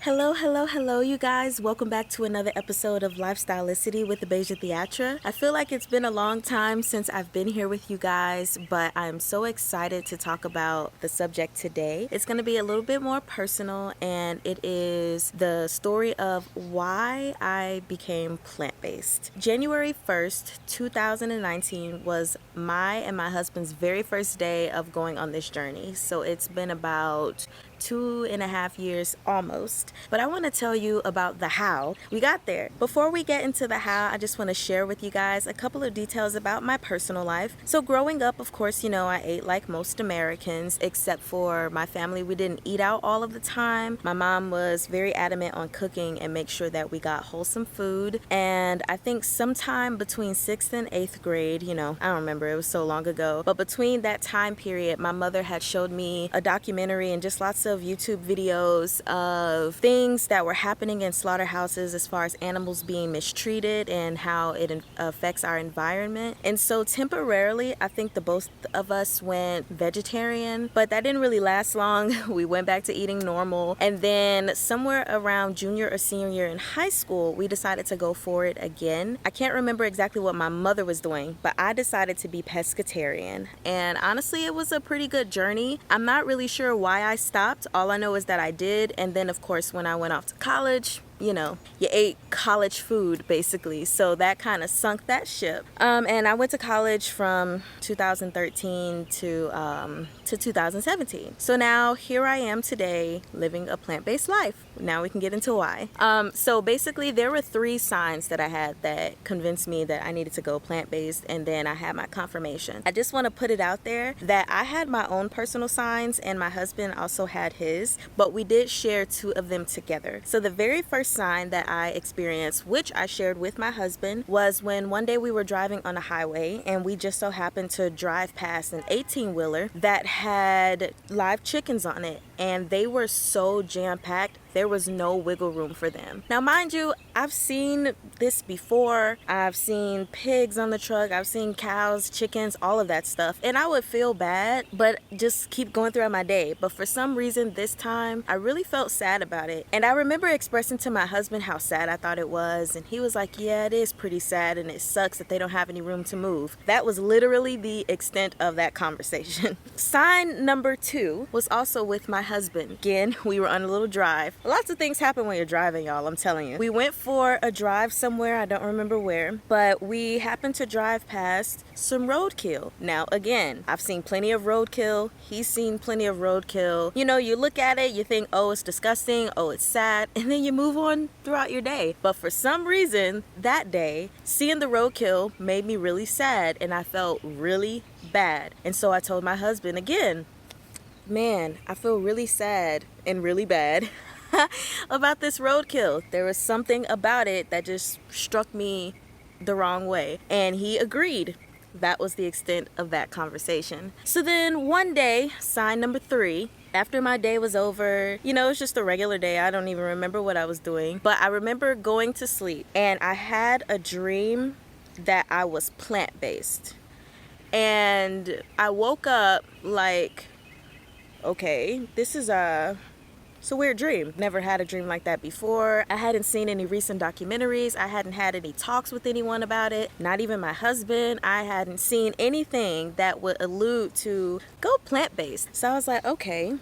Hello, hello, hello, you guys. Welcome back to another episode of Lifestyleicity with Abeje TheAtre. I feel like it's been a long time since I've been here with you guys, but I'm so excited to talk about the subject today. It's going to be a little bit more personal, and it is the story of why I became plant-based. January 1st, 2019 was my and my husband's very first day of going on this journey. So it's been about 2.5 years almost. But I want to tell you about the how we got there. Before we get into the how, I just want to share with you guys a couple of details about my personal life. So growing up, of course, I ate like most Americans, except for my family. We didn't eat out all of the time. My mom was very adamant on cooking and make sure that we got wholesome food. And I think sometime between 6th and 8th grade, I don't remember, it was so long ago, but between that time period, my mother had showed me a documentary and just lots of YouTube videos of things that were happening in slaughterhouses as far as animals being mistreated and how it affects our environment. And so temporarily, I think the both of us went vegetarian, but that didn't really last long. We went back to eating normal. And then somewhere around junior or senior year in high school, we decided to go for it again. I can't remember exactly what my mother was doing, but I decided to be pescatarian. And honestly, it was a pretty good journey. I'm not really sure why I stopped. All I know is that I did. And then, of course, when I went off to college, you ate college food basically. So that kind of sunk that ship. And I went to college from 2013 to 2017. So now here I am today living a plant-based life. Now we can get into why. So basically there were 3 signs that I had that convinced me that I needed to go plant-based, and then I had my confirmation. I just want to put it out there that I had my own personal signs and my husband also had his, but we did share 2 of them together. So the very first sign that I experienced, which I shared with my husband, was when one day we were driving on a highway and we just so happened to drive past an 18-wheeler that had live chickens on it, and they were so jam-packed. There was no wiggle room for them. Now, mind you, I've seen this before. I've seen pigs on the truck. I've seen cows, chickens, all of that stuff. And I would feel bad, but just keep going throughout my day. But for some reason this time, I really felt sad about it. And I remember expressing to my husband how sad I thought it was. And he was like, yeah, it is pretty sad and it sucks that they don't have any room to move. That was literally the extent of that conversation. Sign number 2 was also with my husband. Again, we were on a little drive. Lots of things happen when you're driving, y'all, I'm telling you. We went for a drive somewhere, I don't remember where, but we happened to drive past some roadkill. Now, again, I've seen plenty of roadkill. He's seen plenty of roadkill. You look at it, you think, oh, it's disgusting, oh, it's sad, and then you move on throughout your day. But for some reason, that day, seeing the roadkill made me really sad, and I felt really bad. And so I told my husband again, man, I feel really sad and really bad about this roadkill. There was something about it that just struck me the wrong way. And he agreed. That was the extent of that conversation. So then one day, sign number 3, after my day was over, it was just a regular day. I don't even remember what I was doing. But I remember going to sleep and I had a dream that I was plant-based. And I woke up like, okay, this is it's a weird dream. Never had a dream like that before. I hadn't seen any recent documentaries. I hadn't had any talks with anyone about it. Not even my husband. I hadn't seen anything that would allude to go plant-based. So I was like, okay.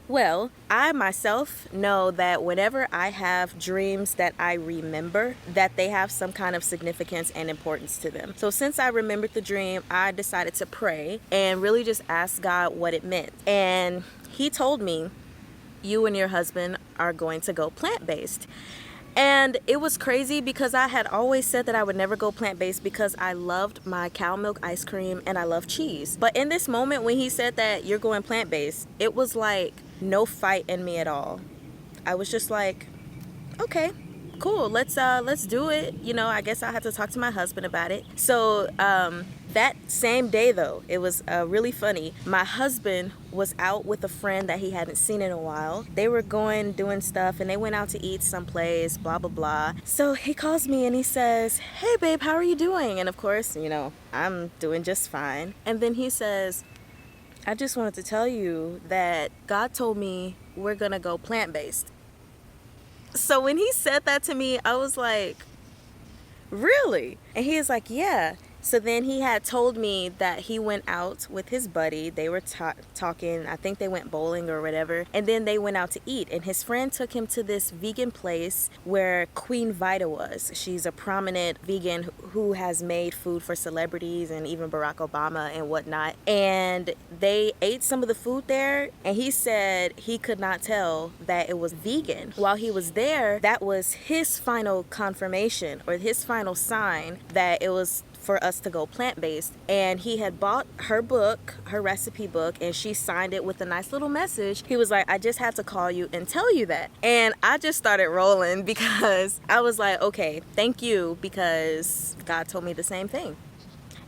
Well, I myself know that whenever I have dreams that I remember, that they have some kind of significance and importance to them. So since I remembered the dream, I decided to pray and really just ask God what it meant. And he told me, you and your husband are going to go plant-based. And it was crazy because I had always said that I would never go plant-based because I loved my cow milk ice cream and I love cheese. But in this moment when he said that you're going plant-based, it was like no fight in me at all. I was just like, okay, cool, let's do it. I guess I have to talk to my husband about it. So that same day though, it was really funny. My husband was out with a friend that he hadn't seen in a while. They were doing stuff and they went out to eat someplace, blah blah blah. So he calls me and he says, hey babe, how are you doing? And of course, I'm doing just fine. And then he says, I just wanted to tell you that God told me we're gonna go plant-based. So when he said that to me, I was like, really? And he was like, yeah. So then he had told me that he went out with his buddy. They were talking. I think they went bowling or whatever. And then they went out to eat. And his friend took him to this vegan place where Queen Vida was. She's a prominent vegan who has made food for celebrities and even Barack Obama and whatnot. And they ate some of the food there. And he said he could not tell that it was vegan. While he was there, that was his final confirmation or his final sign that it was for us to go plant-based. And he had bought her book, her recipe book, and she signed it with a nice little message. He was like, I just had to call you and tell you that. And I just started rolling because I was like, okay, thank you, because God told me the same thing.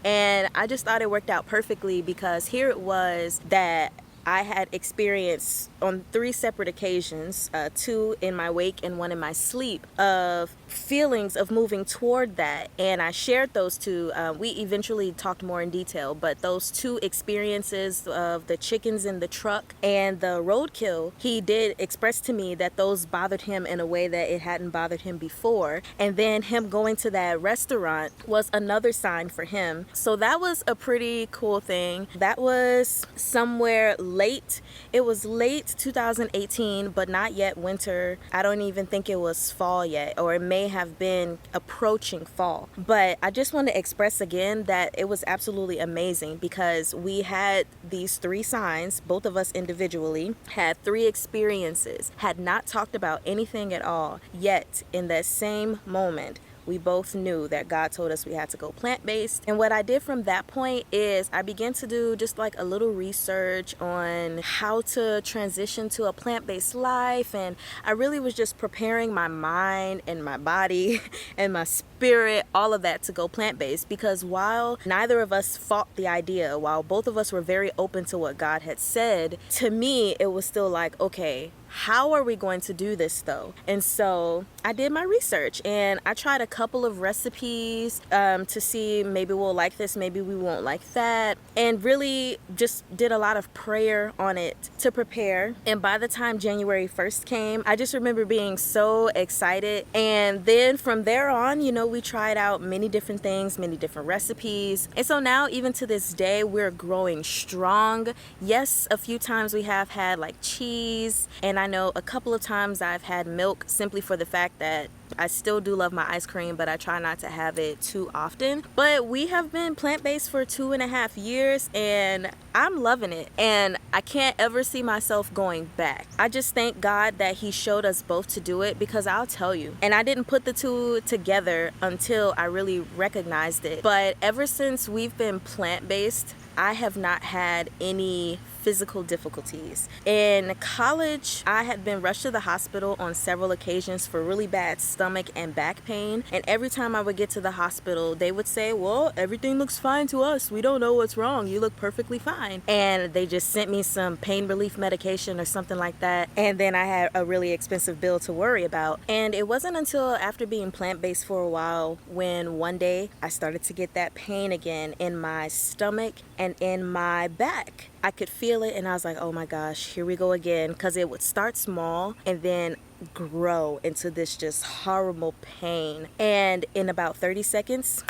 And I just thought it worked out perfectly because here it was that I had experienced on 3 separate occasions, 2 in my wake and 1 in my sleep, of feelings of moving toward that. And I shared those 2. We eventually talked more in detail, but those 2 experiences of the chickens in the truck and the roadkill, he did express to me that those bothered him in a way that it hadn't bothered him before. And then him going to that restaurant was another sign for him. So that was a pretty cool thing. That was somewhere late. It was late 2018, but not yet winter. I don't even think it was fall yet, or it may have been approaching fall. But I just want to express again that it was absolutely amazing because we had these 3 signs, both of us individually, had 3 experiences, had not talked about anything at all, yet in that same moment, we both knew that God told us we had to go plant-based. And what I did from that point is I began to do just like a little research on how to transition to a plant-based life. And I really was just preparing my mind and my body and my spirit, all of that, to go plant-based. Because while neither of us fought the idea, while both of us were very open to what God had said, to me, it was still like, okay, how are we going to do this though? And so I did my research and I tried a couple of recipes to see maybe we'll like this, maybe we won't like that, and really just did a lot of prayer on it to prepare. And by the time January 1st came, I just remember being so excited. And then from there on, we tried out many different things, many different recipes. And so now, even to this day, we're growing strong. Yes, a few times we have had like cheese, and I know a couple of times I've had milk simply for the fact that I still do love my ice cream, but I try not to have it too often. But we have been plant-based for 2.5 years and I'm loving it. And I can't ever see myself going back. I just thank God that He showed us both to do it, because I'll tell you, and I didn't put the 2 together until I really recognized it. But ever since we've been plant-based, I have not had any physical difficulties. In college, I had been rushed to the hospital on several occasions for really bad stomach and back pain. And every time I would get to the hospital, they would say, well, everything looks fine to us. We don't know what's wrong. You look perfectly fine. And they just sent me some pain relief medication or something like that. And then I had a really expensive bill to worry about. And it wasn't until after being plant-based for a while when one day I started to get that pain again in my stomach and in my back. I could feel it and I was like, oh my gosh, here we go again. Because it would start small and then grow into this just horrible pain. And in about 30 seconds,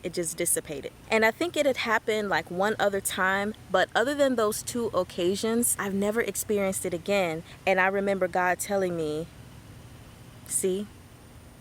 it just dissipated. And I think it had happened like one other time, but other than those 2 occasions, I've never experienced it again. And I remember God telling me, see,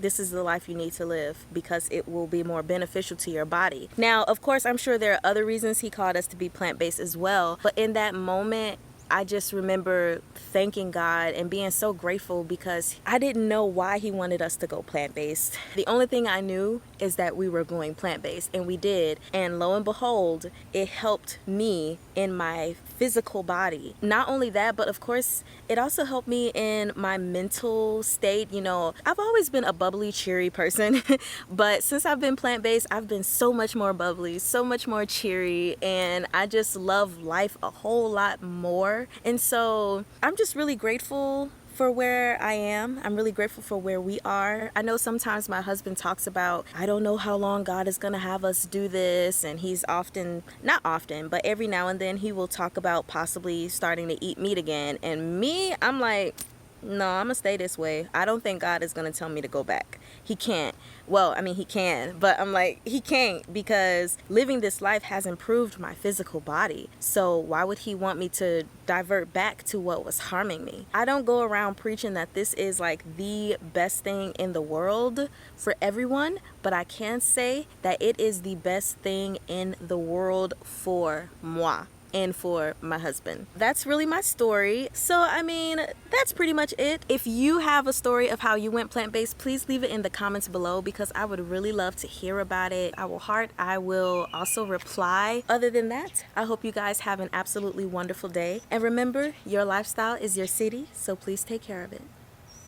this is the life you need to live because it will be more beneficial to your body. Now, of course, I'm sure there are other reasons He called us to be plant-based as well. But in that moment, I just remember thanking God and being so grateful because I didn't know why He wanted us to go plant-based. The only thing I knew is that we were going plant-based, and we did. And lo and behold, it helped me in my physical body. Not only that, but of course, it also helped me in my mental state. I've always been a bubbly, cheery person, but since I've been plant-based, I've been so much more bubbly, so much more cheery, and I just love life a whole lot more. And so I'm just really grateful for where I am. I'm really grateful for where we are. I know sometimes my husband talks about, I don't know how long God is going to have us do this. And he's not often, but every now and then he will talk about possibly starting to eat meat again. And me, I'm like, No, I'm gonna stay this way. I don't think God is gonna tell me to go back. He can't. Well, I mean, he can, but I'm like, he can't, because living this life has improved my physical body. So why would he want me to divert back to what was harming me? I don't go around preaching that this is like the best thing in the world for everyone, but I can say that it is the best thing in the world for moi and for my husband. That's really my story. So, I mean, that's pretty much it. If you have a story of how you went plant-based, please leave it in the comments below, because I would really love to hear about it. I will heart, I will also reply. Other than that, I hope you guys have an absolutely wonderful day. And remember, your lifestyle is your city, so please take care of it.